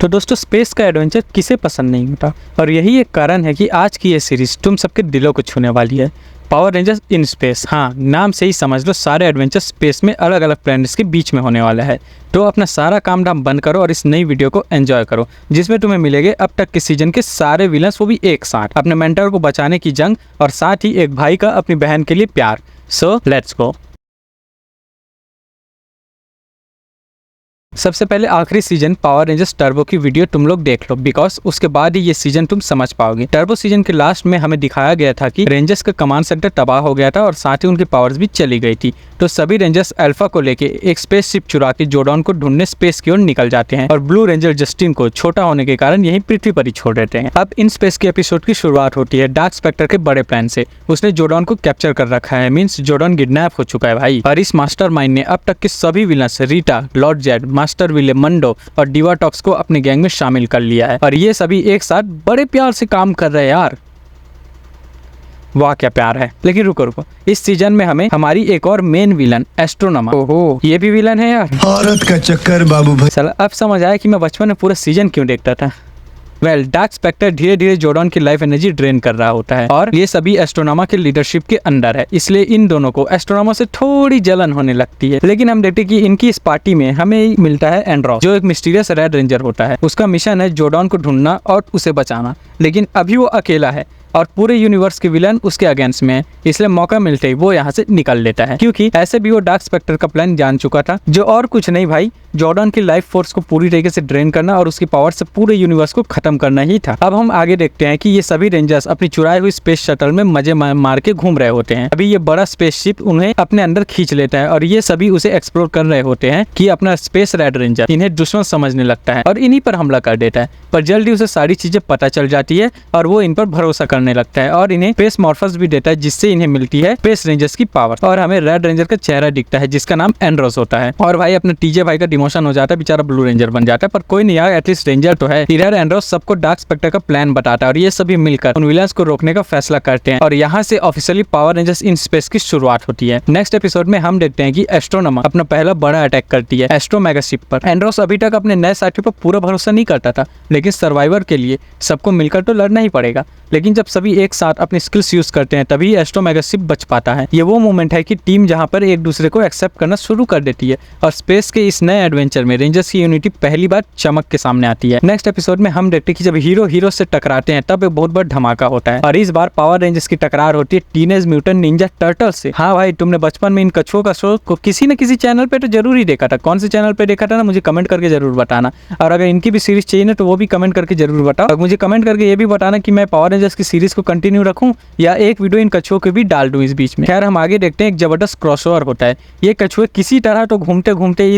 तो दोस्तों स्पेस का एडवेंचर किसे पसंद नहीं होता, और यही एक कारण है कि आज की ये सीरीज तुम सबके दिलों को छूने वाली है। Power rangers in space. हाँ, नाम से ही समझ लो सारे एडवेंचर स्पेस में अलग अलग प्लैनेट्स के बीच में होने वाला है। तो अपना सारा काम धाम बंद करो और इस नई वीडियो को एंजॉय करो, जिसमें तुम्हें मिलेंगे अब तक के सीजन के सारे विलन्स, वो भी एक साथ, अपने मेंटर को बचाने की जंग और साथ ही एक भाई का अपनी बहन के लिए प्यार। So let's go. सबसे पहले आखिरी सीजन पावर रेंजर्स टर्बो की वीडियो तुम लोग देख लो, बिकॉज उसके बाद ही ये सीजन तुम समझ पाओगे। टर्बो सीजन के लास्ट में हमें दिखाया गया था कि रेंजर्स का कमांड सेंटर तबाह हो गया था और साथ ही उनकी पावर्स भी चली गई थी। तो सभी रेंजर्स अल्फा को लेके एक स्पेसशिप चुरा के जोडॉन को ढूंढने स्पेस की ओर निकल जाते हैं, और ब्लू रेंजर जस्टिन को छोटा होने के कारण यही पृथ्वी पर ही छोड़ देते हैं। अब इन स्पेस के एपिसोड की शुरुआत होती है डार्क स्पेक्टर के बड़े प्लान से। उसने जोडॉन को कैप्चर कर रखा है, मीन्स जोडॉन किडनैप हो चुका है भाई। और इस मास्टरमाइंड ने अब तक के सभी villains Rita, Lord Zedd, Master Vile, Mondo और डिवाटॉक्स को अपने गैंग में शामिल कर लिया है, और ये सभी एक साथ बड़े प्यार से काम कर रहे हैं यार। वाह क्या प्यार है। लेकिन रुको, इस सीजन में हमें हमारी एक और मेन विलन एस्ट्रोनोमा। ओहो, ये भी विलन है यार। औरत का चक्कर बाबू भाई। चलो अब समझ आया कि मैं बचपन में पूरा सीजन क्यों देखता था। डार्क स्पेक्टर धीरे धीरे जोडॉन की लाइफ एनर्जी ड्रेन कर रहा होता है, और ये सभी एस्ट्रोनोमा के लीडरशिप के अंडर है, इसलिए इन दोनों को एस्ट्रोनोमा से थोड़ी जलन होने लगती है। लेकिन हम देखते हैं कि इनकी इस पार्टी में हमें मिलता है एंड्रोस, जो एक मिस्टीरियस रेड रेंजर होता है। उसका मिशन है जोडॉन को ढूंढना और उसे बचाना, लेकिन अभी वो अकेला है और पूरे यूनिवर्स के विलन उसके अगेंस्ट में है, इसलिए मौका मिलते ही वो यहाँ से निकल लेता है, क्योंकि ऐसे भी वो डार्क स्पेक्टर का प्लान जान चुका था, जो और कुछ नहीं भाई, जॉर्डन की लाइफ फोर्स को पूरी तरीके से ड्रेन करना और उसकी पावर से पूरे यूनिवर्स को खत्म करना ही था। अब हम आगे देखते हैं कि ये सभी रेंजर्स अपनी चुराई हुई स्पेस शटल में मजे मार के घूम रहे होते हैं। अभी ये बड़ा स्पेसशिप उन्हें अपने अंदर खींच लेता है, और ये सभी उसे एक्सप्लोर कर रहे होते हैं कि अपना स्पेस रेड रेंजर इन्हें दुश्मन समझने लगता है और इन्हीं पर हमला कर देता है। पर जल्दी उसे सारी चीजें पता चल जाती है और वो इन पर भरोसा करने लगता है और इन्हें स्पेस मॉर्फस भी देता है, जिससे इन्हें मिलती है स्पेस रेंजर्स की पावर। और हमें रेड रेंजर का चेहरा दिखता है, जिसका नाम एंड्रोस होता है। और भाई अपने टीजे भाई का डिमोशन हो जाता है, बेचारा ब्लू रेंजर बन जाता है, पर कोई नहीं यार, एटलीस्ट रेंजर तो है। इधर एंड्रोस सबको डार्क स्पेक्टर का प्लान बताता है और ये सभी मिलकर उन विलन्स को रोकने का फैसला करते हैं, और यहाँ से officially power rangers in space की शुरुआत होती है। नेक्स्ट एपिसोड में हम देखते हैं कि एस्ट्रोनोमा अपना पहला बड़ा अटैक करती है एस्ट्रो मेगाशिप पर। एंड्रोस अभी तक अपने नए साथी पर पूरा भरोसा नहीं करता था, लेकिन सर्वाइवर के लिए सबको मिलकर तो लड़ना ही पड़ेगा। लेकिन जब सभी एक साथ अपनी स्किल्स यूज करते हैं, तभी एस्ट्रो मेगाशिप बच पाता है। ये वो मोमेंट है कि टीम जहाँ पर एक दूसरे को एक्सेप्ट करना शुरू कर देती है, और स्पेस के इस नए एडवेंचर में रेंजर्स की यूनिटी पहली बार चमक के सामने आती है। नेक्स्ट एपिसोड में हम देखते हैं कि जब हीरो से टकराते हैं, तब एक बहुत बड़ा धमाका होता है, और इस बार पावर रेंजर्स की टकरार होती है टीनेज म्यूटेंट निंजा टर्टल से। हाँ भाई, तुमने बचपन में इन कछुओं का शो को किसी न किसी चैनल पे तो जरूर ही देखा था। कौन से चैनल पे देखा था ना, मुझे कमेंट करके जरूर बताना। और अगर इनकी भी सीरीज चाहिए ना, तो वो भी कमेंट करके जरूर बताओ, और मुझे कमेंट करके ये भी बताना कि मैं पावर रेंजर्स की सीरीज को कंटिन्यू रखूं या एक वीडियो इन कछुओं के भी डाल दूं इस बीच में। खैर हम आगे देखते हैं, एक जबरदस्त क्रॉसओवर होता है। ये कछुए किसी तरह तो घूमते घूमते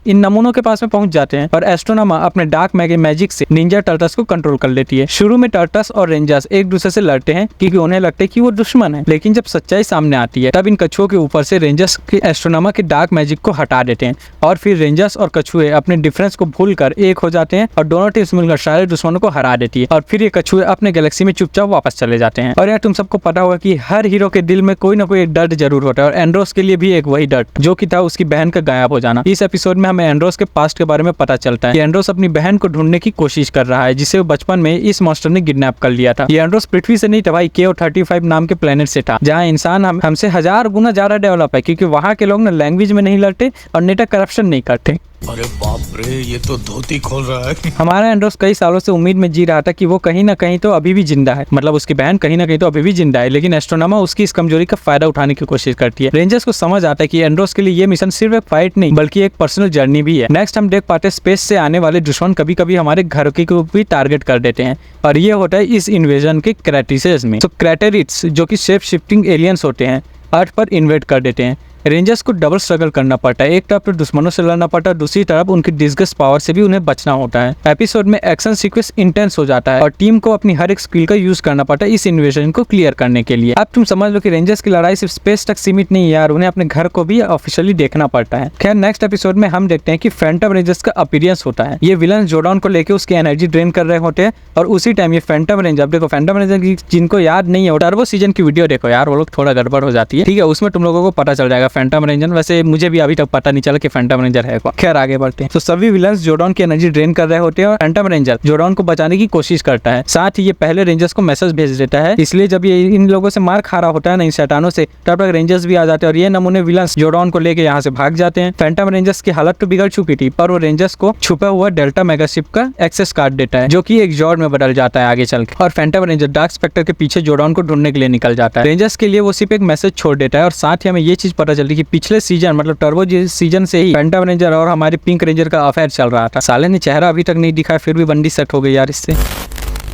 इन नमूनों के पास में पहुंच जाते हैं, और एस्ट्रोनोमा अपने डार्क मैजिक से निंजा टर्टल्स को कंट्रोल कर लेती है। शुरू में टर्टल्स और रेंजर्स एक दूसरे से लड़ते हैं, क्योंकि उन्हें लगता है कि वो दुश्मन है, लेकिन जब सच्चाई सामने आती है, तब इन कछुओं के ऊपर से रेंजर्स के एस्ट्रोनोमा के डार्क मैजिक को हटा देते हैं, और फिर रेंजर्स और कछुए अपने डिफरेंस को भूलकर एक हो जाते हैं, और दोनों टीम्स मिलकर सारे दुश्मनों को हरा देती है, और फिर ये कछुए अपने गैलेक्सी में चुपचाप वापस चले जाते हैं। और यार तुम सबको पता होगा कि हर हीरो के दिल में कोई ना कोई एक दर्द जरूर होता है, और एंड्रोस के लिए भी एक वही दर्द, जो कि था उसकी बहन का गायब हो जाना। इस एपिसोड में हमें एंड्रोस के पास्ट के बारे में पता चलता है कि एंड्रोस अपनी बहन को ढूंढने की कोशिश कर रहा है, जिसे वो बचपन में इस मॉन्स्टर ने किडनैप कर लिया था। ये एंड्रोस पृथ्वी से नहीं था भाई, KO-35 नाम के प्लेनेट से था, जहाँ इंसान हमसे 1000 गुना ज्यादा डेवलप है, क्योंकि वहाँ के लोग ना लैंग्वेज में नहीं लड़ते और नेटा करप्शन नहीं करते। अरे बाप रे, ये तो धोती खोल रहा है। हमारा एंड्रोस कई सालों से उम्मीद में जी रहा था कि वो कहीं ना कहीं तो अभी भी जिंदा है, मतलब उसकी बहन कहीं ना कहीं तो अभी भी जिंदा है, लेकिन एस्ट्रोनोमा उसकी इस कमजोरी का फायदा उठाने की कोशिश करती है। रेंजर्स को समझ आता है कि एंड्रोस के लिए ये मिशन सिर्फ एक फाइट नहीं, बल्कि एक पर्सनल जर्नी भी है। नेक्स्ट हम देख पाते हैं स्पेस से आने वाले दुश्मन कभी कभी हमारे घर को भी टारगेट कर देते हैं, और ये होता है इस इन्वेजन के क्रेटिसेस में। तो क्रेटेरिट्स, जो कि शेप शिफ्टिंग एलियंस होते हैं, अर्थ पर इन्वेट कर देते हैं। रेंजर्स को डबल स्ट्रगल करना पड़ता है, एक तरफ तो दुश्मनों से लड़ना पड़ता है, दूसरी तरफ उनकी डिस्गस पावर से भी उन्हें बचना होता है। एपिसोड में एक्शन सीक्वेंस इंटेंस हो जाता है, और टीम को अपनी हर एक स्किल का यूज करना पड़ता है इस इन्वेजन को क्लियर करने के लिए। अब तुम समझ लो कि रेंजर्स की लड़ाई सिर्फ स्पेस तक सीमित नहीं है यार, उन्हें अपने घर को भी ऑफिशियली देखना पड़ता है। खैर नेक्स्ट एपिसोड में हम देखते हैं कि फैंटम रेंजर्स का अपीयरेंस होता है। ये विलन जोडॉन को लेकर उसकी एनर्जी ड्रेन कर रहे होते हैं, और उसी टाइम ये फैंटम रेंजर, अब देखो फैंटम रेंजर जिनको याद नहीं है, टर्बो सीजन की वीडियो देखो यार, वो लोग थोड़ा गड़बड़ हो जाती है, ठीक है, उसमें तुम लोगों को पता चल जाएगा। Phantom ranger. वैसे मुझे भी अभी तक पता नहीं चला कि फैंटम रेंजर है कौन। खैर आगे बढ़ते हैं। तो सभी विलन्स जोडॉन की एनर्जी ड्रेन कर रहे होते हैं और फैंटम रेंजर जोडॉन को बचाने की कोशिश करता है। साथ ही ये पहले रेंजर्स को मैसेज भेज देता है, इसलिए जब ये इन लोगों से मार खा रहा होता है ना इन शैतानों से, तब तक रेंजर्स भी आ जाते हैं और ये नमूने विलन्स जोडॉन को लेके यहाँ से भाग जाते हैं। फैंटम रेंजर्स की हालत तो बिगड़ चुकी थी, पर वो रेंजर्स को छुपा हुआ डेल्टा मेगाशिप का एक्सेस कार्ड देता है, जो कि एक जॉर्ड में बदल जाता है आगे चल के। और फैंटम रेंजर डार्क स्पेक्टर के पीछे जोडॉन को ढूंढने के लिए निकल जाता है। रेंजर्स के लिए वो सिर्फ एक मैसेज छोड़ देता है और साथ ही हमें ये चीज पता चलती है कि पिछले सीजन मतलब टर्बो सीजन से ही फैंटम रेंजर और हमारे पिंक रेंजर का अफेयर चल रहा था। साले ने चेहरा अभी तक नहीं दिखाया, फिर भी बंदी सेट हो गई यार इससे।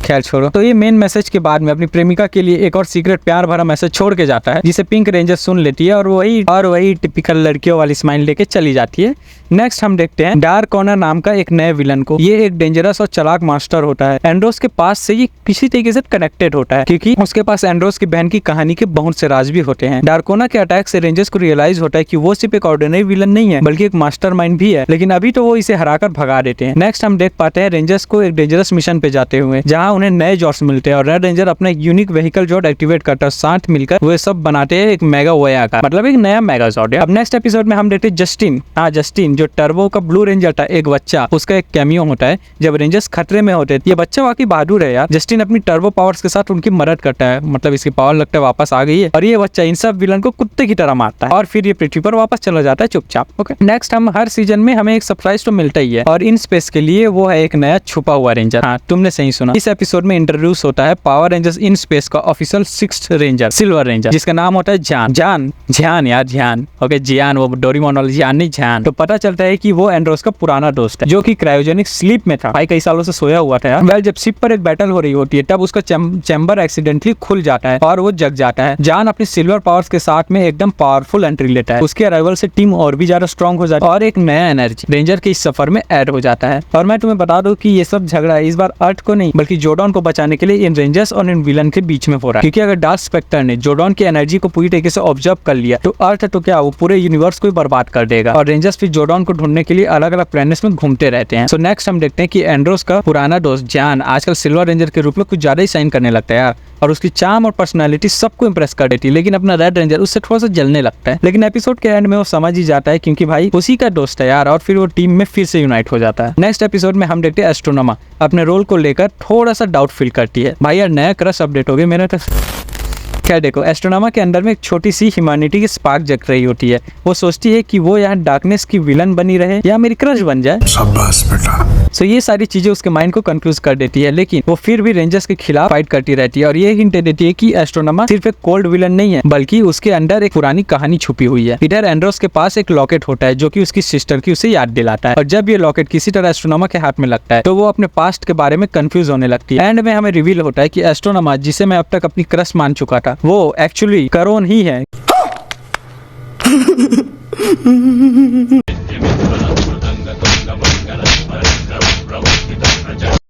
खैर छोड़ो। तो ये मेन मैसेज के बाद में अपनी प्रेमिका के लिए एक और सीक्रेट प्यार भरा मैसेज छोड़ के जाता है, जिसे पिंक रेंजर सुन लेती है और वही टिपिकल लड़कियों वाली स्माइल लेके चली जाती है। नेक्स्ट हम देखते हैं डार्क कॉर्नर नाम का एक नए विलन को। ये एक डेंजरस और चालाक मास्टर होता है। एंड्रोस के पास से ये किसी तरीके से कनेक्टेड होता है, क्योंकि उसके पास एंड्रोस की बहन की कहानी के बहुत से राज भी होते हैं। डार्कोना के अटैक से रेंजर्स को रियलाइज होता है कि वो सिर्फ एक ऑर्डिनरी विलन नहीं है, बल्कि एक मास्टरमाइंड भी है, लेकिन अभी तो वो इसे हराकर भगा देते हैं। नेक्स्ट हम देख पाते हैं रेंजर्स को एक डेंजरस मिशन पे जाते हुए, जहाँ उन्हें नए जॉर्ड्स मिलते हैं और रेड रेंजर अपना एक यूनिक व्हीकल जॉर्ड एक्टिवेट करता है। साथ मिलकर वे सब बनाते हैं एक मेगा वोया का, मतलब एक नया मेगा जॉर्ड। अब नेक्स्ट एपिसोड में हम देखते हैं जस्टिन जो टर्बो का ब्लू रेंजर था, एक बच्चा, उसका एक कैमियो होता है जब रेंजर्स खतरे में होते हैं। ये बच्चा वाकई बहादुर है यार। जस्टिन अपनी टर्बो पावर्स के साथ उनकी मदद करता है, मतलब इसकी पावर लगता है वापस आ गई है, और ये बच्चा इन सब विलन को कुत्ते की तरह मारता है और फिर ये पृथ्वी पर वापस चला जाता है चुपचाप। ओके, नेक्स्ट हम हर सीजन में हमें एक सरप्राइज तो मिलता ही है, और इन स्पेस के लिए वो है एक नया छुपा हुआ रेंजर। हाँ, तुमने सही सुना। इस एपिसोड में इंट्रोड्यूस होता है पावर रेंजर्स इन स्पेस का official 6th ranger, silver ranger, जिसका नाम होता है जियान। ओके, जियान, वो डोरेमोन वाला जियान नहीं, जियान। तो पता चलता है कि वो एंड्रोस का पुराना दोस्त है, जो कि क्रायोजेनिक स्लीप में था। भाई कई सालों से सोया हुआ था यार। वेल, जब शिप पर एक बैटल हो रही होती है, तब उसका चैम्बर एक्सीडेंटली खुल जाता है और वो जग जाता है। जान अपनी सिल्वर पावर्स के साथ में एकदम पावरफुल एंट्री लेता है। उसके अराइवल से टीम और भी ज्यादा स्ट्रॉन्ग हो जाती है और एक नया एनर्जी रेंजर के इस सफर में ऐड हो जाता है। और मैं तुम्हें बता दूं कि ये सब झगड़ा इस बार अर्थ को नहीं, बल्कि जोडॉन को बचाने के लिए इन रेंजर्स और इन विलन के बीच में हो रहा है। क्योंकि अगर डार्क स्पेक्टर ने जोडॉन की एनर्जी को पूरी तरीके से ऑब्जर्व कर लिया, तो अर्थ तो क्या, वो पूरे यूनिवर्स को ही बर्बाद कर देगा। और रेंजर्स फिर जोडॉन को ढूंढने के लिए अलग अलग प्लैनेट्स में घूमते रहते हैं। सो नेक्स्ट हम देखते हैं कि एंड्रोस का पुराना दोस्त जान आजकल सिल्वर रेंजर के रूप में कुछ ज्यादा ही शाइन करने लगता है यार, और उसकी चार्म और पर्सनालिटी सबको इंप्रेस कर देती है। लेकिन अपना रेड रेंजर उससे थोड़ा सा जलने लगता है। लेकिन एपिसोड के एंड में वो समझ ही जाता है, क्योंकि भाई उसी का दोस्त है यार, और फिर वो टीम में फिर से यूनाइट हो जाता है। नेक्स्ट एपिसोड में हम देखते हैं एस्ट्रोनोमा अपने रोल को लेकर थोड़ा सा डाउट फील करती है। भाई यार नया क्रश अपडेट हो गया मेरा तो। क्या देखो, एस्ट्रोनोमा के अंदर में एक छोटी सी ह्यूमैनिटी की स्पार्क जग रही होती है। वो सोचती है कि वो यहाँ डार्कनेस की विलन बनी रहे या मेरी क्रश बन जाए। शाबाश बेटा। सो ये सारी चीजें उसके माइंड को कंफ्यूज कर देती है, लेकिन वो फिर भी रेंजर्स के खिलाफ फाइट करती रहती है और ये हिंट देती है कि एस्ट्रोनोमा सिर्फ एक कोल्ड विलन नहीं है, बल्कि उसके अंदर एक पुरानी कहानी छुपी हुई है। इधर एंड्रोस के पास एक लॉकेट होता है, जो कि उसकी सिस्टर की उसे याद दिलाता है, और जब ये लॉकेट किसी तरह एस्ट्रोनोमा के हाथ में लगता है, तो वो अपने पास्ट के बारे में कंफ्यूज होने लगती है। एंड में हमें रिवील होता है कि एस्ट्रोनोमा, जिसे मैं अब तक अपनी क्रश मान चुका था, वो एक्चुअली करोन ही है।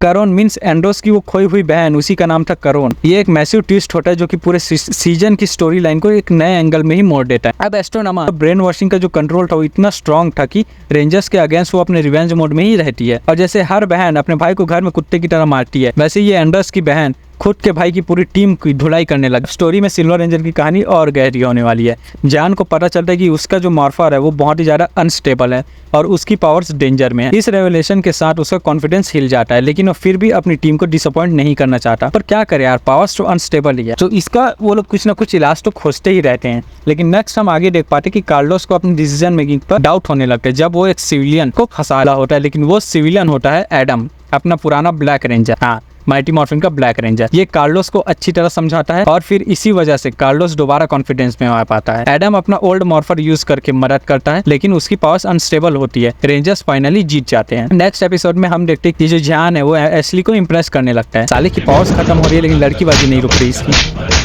करोन मीन्स एंड्रोस की वो खोई हुई बहन, उसी का नाम था करोन। ये एक मैसिव ट्विस्ट होता है जो कि पूरे सीजन की स्टोरी लाइन को एक नए एंगल में ही मोड़ देता है। अब एस्ट्रोनोमा ब्रेन वॉशिंग का जो कंट्रोल था वो इतना स्ट्रॉन्ग था कि रेंजर्स के अगेंस्ट वो अपने रिवेंज मोड में ही रहती है। और जैसे हर बहन अपने भाई को घर में कुत्ते की तरह मारती है, वैसे ये एंड्रोस की बहन खुद के भाई की पूरी टीम की धुलाई करने लगा। स्टोरी में सिल्वर रेंजर की कहानी और गहरी होने वाली है। जान को पता चलता है कि उसका जो मॉर्फर है वो बहुत ही ज्यादा अनस्टेबल है और उसकी पावर्स डेंजर में है। इस रेवलेशन के साथ उसका कॉन्फिडेंस हिल जाता है, लेकिन वो फिर भी अपनी टीम को डिसअपॉइंट नहीं करना चाहता। पर क्या करे यार, पावर्स तो अनस्टेबल ही है, तो इसका वो लोग कुछ ना कुछ इलाज तो खोजते ही रहते हैं। लेकिन नेक्स्ट हम आगे देख पाते कि कार्लोस को अपनी डिसीजन मेकिंग पर डाउट होने लगता है, जब वो एक सिविलियन को फंसाना होता है। लेकिन वो सिविलियन होता है एडम, अपना पुराना ब्लैक रेंजर। हाँ, माइटी मॉर्फिन का ब्लैक रेंजर। ये कार्लोस को अच्छी तरह समझाता है और फिर इसी वजह से कार्लोस दोबारा कॉन्फिडेंस में आ पाता है। एडम अपना ओल्ड मॉर्फर यूज करके मदद करता है, लेकिन उसकी पावर्स अनस्टेबल होती है। रेंजर्स फाइनली जीत जाते हैं। नेक्स्ट एपिसोड में हम देखते हैं कि जो जान है वो एशली को इम्प्रेस करने लगता है। साले की पावर्स खत्म हो रही है, लेकिन लड़कीबाजी नहीं रुक रही इसकी।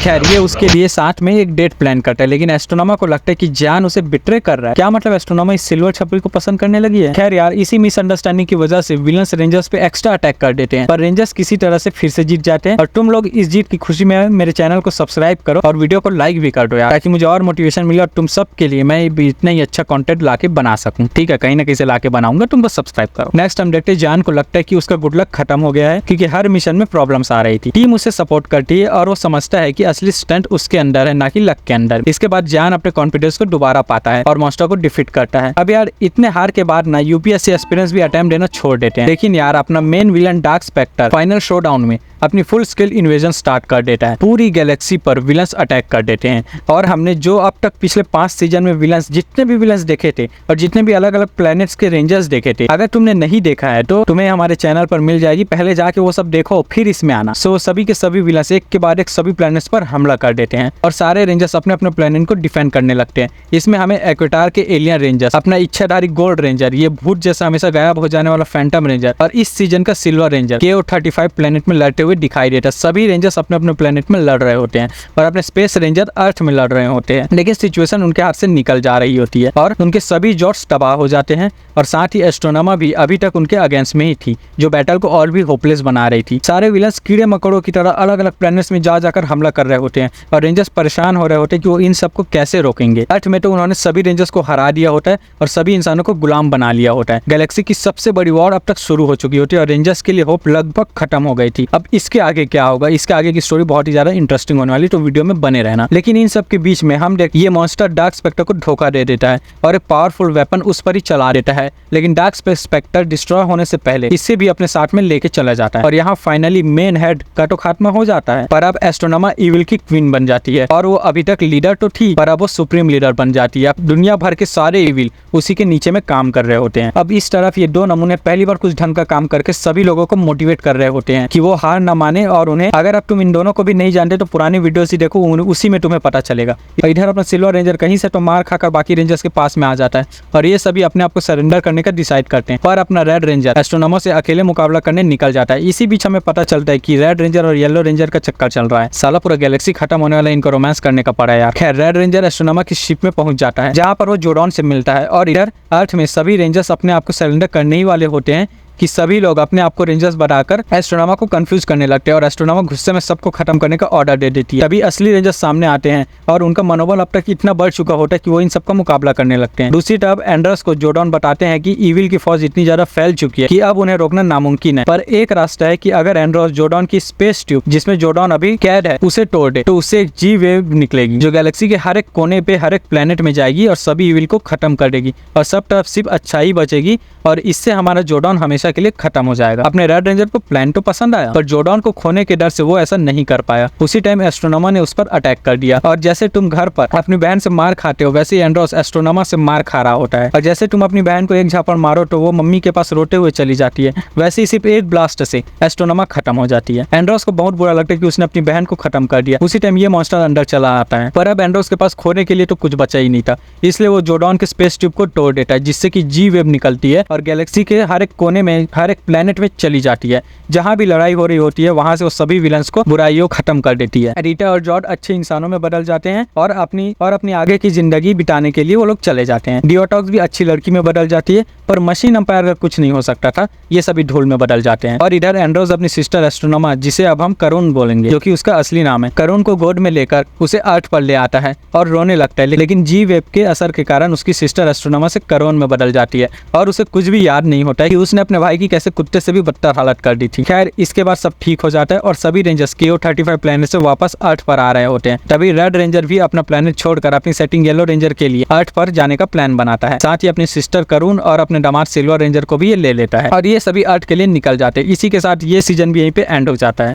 खैर, ये उसके लिए साथ में एक डेट प्लान करता है, लेकिन एस्ट्रोनोमा को लगता है कि जान उसे बिट्रे कर रहा है। क्या मतलब एस्ट्रोनोमा इस सिल्वर छपरी को पसंद करने लगी है? खैर यार, इसी मिसअंडरस्टैंडिंग की वजह से विलन्स रेंजर्स पे एक्स्ट्रा अटैक कर देते हैं, पर रेंजर्स किसी तरह से फिर से जीत जाते हैं। और तुम लोग इस जीत की खुशी में मेरे चैनल को सब्सक्राइब करो और वीडियो को लाइक भी कर दो यार, ताकि मुझे और मोटिवेशन मिले और तुम सब के लिए मैं इतना ही अच्छा कंटेंट लाके बना सकूं। ठीक है, कहीं ना कहीं से लाके बनाऊंगा, तुम बस सब्सक्राइब करो। नेक्स्ट हम देखते हैं जान को लगता है कि उसका गुड लक खत्म हो गया है, क्योंकि हर मिशन में प्रॉब्लम्स आ रही थी। टीम उसे सपोर्ट करती है और वो समझता है कि असली स्टंट उसके अंदर है, ना कि लक के अंदर। इसके बाद जॉन अपने कॉन्फिडेंस को दोबारा पाता है और मॉन्स्टर को डिफीट करता है। अब यार इतने हार के बाद ना यूपीएससी एस्पिरेंट्स भी अटेम्प्ट देना छोड़ देते हैं, लेकिन यार अपना main villain Dark Spectre final showdown में अपनी फुल स्केल इन्वेजन स्टार्ट कर देता है। पूरी गैलेक्सी पर विलन्स अटैक कर देते हैं और हमने जो अब तक पिछले 5 सीजन में विलन्स जितने भी विलन्स देखे थे और जितने भी अलग अलग प्लैनेट्स के रेंजर्स देखे थे, अगर तुमने नहीं देखा है तो तुम्हें हमारे चैनल पर मिल जाएगी, पहले जाके वो सब देखो फिर इसमें आना। सो सभी के सभी विलन्स एक के बाद एक सभी प्लैनेट्स पर हमला कर देते हैं और सारे रेंजर्स अपने अपने प्लैनेट को डिफेंड करने लगते हैं। इसमें हमें एक्वेटार के एलियन रेंजर्स, अपना इच्छाधारी गोल्ड रेंजर, ये भूत जैसा हमेशा गायब हो जाने वाला फैंटम रेंजर और इस सीजन का सिल्वर रेंजर KO-35 प्लैनेट में लड़ते हुए दिखाई देता है। सभी रेंजर्स अपने अपने प्लेनेट में लड़ रहे होते हैं और अपने स्पेस रेंजर अर्थ में लड़ रहे होते हैं, लेकिन सिचुएशन उनके हाथ से निकल जा रही होती है और उनके सभी जॉट्स तबाह हो जाते हैं और साथ ही एस्ट्रोनोमा भी अभी तक उनके अगेंस्ट में ही थी, जो बैटल को और भी होपलेस बना रही थी। सारे विलन्स कीड़े मकोड़ों की तरह अलग अलग प्लैनेट्स में जा जाकर हमला कर रहे होते हैं और रेंजर्स परेशान हो रहे होते हैं कि वो इन सबको कैसे रोकेंगे। अर्थ में तो उन्होंने सभी रेंजर्स को हरा दिया होता है और सभी इंसानों को गुलाम बना लिया होता है। गैलेक्सी की सबसे बड़ी वॉर अब तक शुरू हो चुकी होती है और रेंजर्स के लिए होप लगभग खत्म हो गई थी। अब इसके आगे क्या होगा, इसके आगे की स्टोरी बहुत ही ज्यादा इंटरेस्टिंग होने वाली, तो वीडियो में बने रहना। लेकिन इन सब के बीच में हम ये मॉन्स्टर डार्क स्पेक्टर को धोखा दे देता है और एक पावरफुल वेपन उस पर ही चला देता है, लेकिन डार्क स्पेक्टर डिस्ट्रॉय होने से पहले इसे भी अपने साथ में लेके चला जाता है और यहाँ फाइनली मेन हेड का तो खात्मा हो जाता है। पर अब एस्ट्रोनोमा इविल की क्वीन बन जाती है और वो अभी तक लीडर तो थी, पर अब वो सुप्रीम लीडर बन जाती है। अब दुनिया भर के सारे इविल उसी के नीचे में काम कर रहे होते हैं। अब इस तरफ ये दो नमूने पहली बार कुछ ढंग का काम करके सभी लोगों को मोटिवेट कर रहे होते हैं कि वो हार न माने और उन्हें, अगर अब तुम इन दोनों को भी नहीं जानते तो पुरानी वीडियोस ही देखो, उसी में तुम्हें पता चलेगा। इधर अपना सिल्वर रेंजर कहीं से तो मार खाकर बाकी रेंजर्स के पास में आ जाता है और ये सभी अपने आप को सरेंडर करने का डिसाइड करते हैं और अपना रेड रेंजर एस्ट्रोनोमा से अकेले मुकाबला करने निकल जाता है। इसी बीच हमें पता चलता है कि रेड रेंजर और येलो रेंजर का चक्कर चल रहा है। साला पूरा गैलेक्सी खत्म होने वाला, इनको रोमांस करने का पड़ा यार। खैर रेड रेंजर एस्ट्रोनोमा की शिप में पहुंच जाता है जहां पर वो जोडॉन से मिलता है और इधर अर्थ में सभी रेंजर्स अपने आप को सरेंडर करने ही वाले होते हैं कि सभी लोग अपने आप को रेंजर्स बनाकर एस्ट्रोनोमा को कंफ्यूज करने लगते हैं और एस्ट्रोनोमा गुस्से में सबको खत्म करने का ऑर्डर दे देती है। तभी असली रेंजर्स सामने आते हैं और उनका मनोबल अब तक इतना बढ़ चुका होता है कि वो इन सबका मुकाबला करने लगते हैं। दूसरी तरफ एंड्रस को जोडॉन बताते हैं कि इविल की फौज इतनी ज्यादा फैल चुकी है कि अब उन्हें रोकना नामुमकिन है, पर एक रास्ता है कि अगर एंड्रस जोडॉन की स्पेस ट्यूब जिसमें जोडॉन अभी कैद है उसे तोड़ दे तो उससे एक जी वेव निकलेगी जो गैलेक्सी के हर एक कोने पे हर एक प्लेनेट में जाएगी और सभी इविल को खत्म कर देगी और सब तरफ सिर्फ अच्छाई बचेगी और इससे हमारा जोडॉन हमेशा के लिए खत्म हो जाएगा। अपने रेड रेंजर को प्लान तो पसंद आया, पर जोडॉन को खोने के डर से वो ऐसा नहीं कर पाया। उसी टाइम एस्ट्रोनोमा ने उस पर अटैक कर दिया और जैसे तुम घर पर अपनी बहन से मार खाते हो वैसे ही एंड्रोस एस्ट्रोनोमा से मार खा रहा होता है और जैसे तुम अपनी बहन को एक झापड़ मारो तो वो मम्मी के पास रोते हुए चली जाती है, वैसे ही सिर्फ एक ब्लास्ट से एस्ट्रोनोमा खत्म हो जाती है। एंड्रोस को बहुत बुरा लगता है कि उसने अपनी बहन को खत्म कर दिया। उसी टाइम ये मॉन्स्टर अंदर चला आता है, पर अब एंड्रोस के पास खोने के लिए तो कुछ बचा ही नहीं था, इसलिए वो जोडॉन के स्पेस ट्यूब को तोड़ देता है जिससे कि जी वेव निकलती है और गैलेक्सी के हर एक कोने में हर एक प्लेनेट में चली जाती है। जहां भी लड़ाई हो रही होती है वहां से वो सभी विलन्स को बुराइयों खत्म कर देती है। रीटा और जॉर्ड अच्छे इंसानों में बदल जाते हैं और अपनी आगे की जिंदगी बिताने के लिए वो लोग चले जाते हैं। डिओटॉक्स भी अच्छी लड़की में बदल जाती है, पर मशीन अंपायर का कुछ नहीं हो सकता था, ये सभी धूल में बदल जाते हैं। और इधर एंड्रोस अपनी सिस्टर एस्ट्रोनोमा, जिसे अब हम करुण बोलेंगे जो कि उसका असली नाम है, करुण को गोद में लेकर उसे अर्थ पर ले आता है और रोने लगता है, लेकिन जी वेव के असर के कारण उसकी सिस्टर एस्ट्रोनोमा से करुण में बदल जाती है और उसे कुछ भी याद नहीं होता है कि उसने अपने भाई की कैसे कुत्ते से भी बदतर हालत कर दी थी। खैर इसके बाद सब ठीक हो जाता है और सभी रेंजर्स KO-35 प्लेनेट से वापस अर्थ पर आ रहे होते हैं। तभी रेड रेंजर भी अपना प्लेनेट छोड़कर अपनी सेटिंग येलो रेंजर के लिए अर्थ पर जाने का प्लान बनाता है। साथ ही अपनी सिस्टर करुण और अपने दामाद सिल्वर रेंजर को भी ये ले लेता है और ये सभी अर्थ के लिए निकल जाते हैं। इसी के साथ ये सीजन भी यहीं पे एंड हो जाता है।